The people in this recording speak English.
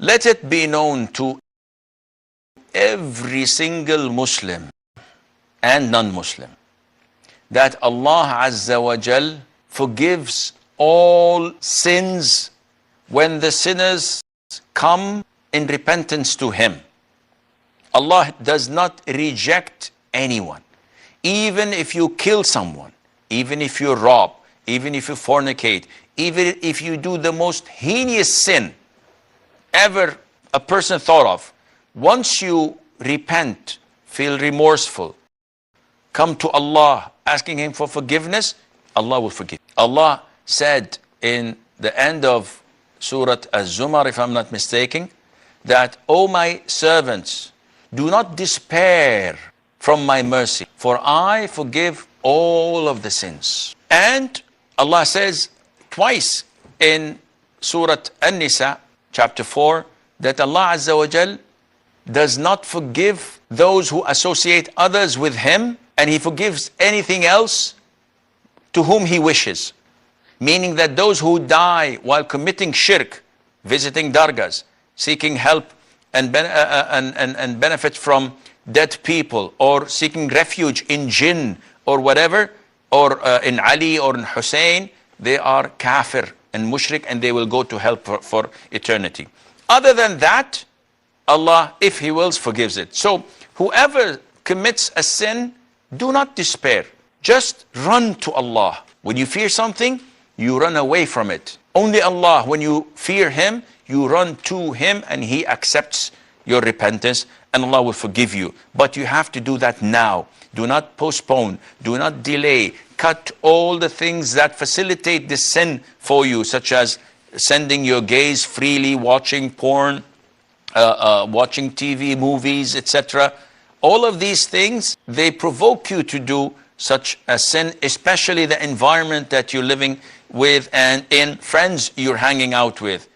Let it be known to every single Muslim and non-Muslim that Allah Azza wa Jal forgives all sins when the sinners come in repentance to Him. Allah does not reject anyone. Even if you kill someone, even if you rob, even if you fornicate, even if you do the most heinous sin ever a person thought of, once you repent, feel remorseful, come to Allah asking Him for forgiveness, Allah will forgive. Allah said in the end of Surah Az-Zumar, if I'm not mistaken, that, O my servants, do not despair from my mercy, for I forgive all of the sins. And Allah says twice in Surah An-Nisa, chapter 4, that Allah Azza wa Jal does not forgive those who associate others with Him, and He forgives anything else to whom He wishes. Meaning that those who die while committing shirk, visiting dargahs, seeking help and benefit from dead people, or seeking refuge in jinn or whatever, or in Ali or in Hussein, they are kafir and mushrik, and they will go to hell for eternity. Other than that, Allah, if He wills, forgives it. So whoever commits a sin, do not despair. Just run to Allah. When you fear something, you run away from it. Only Allah, when you fear Him, you run to Him, and He accepts your repentance, and Allah will forgive you. But you have to do that now. Do not postpone. Do not delay. Cut all the things that facilitate this sin for you, such as sending your gaze freely, watching porn, watching TV, movies, etc. All of these things, they provoke you to do such a sin, especially the environment that you're living with and in friends you're hanging out with.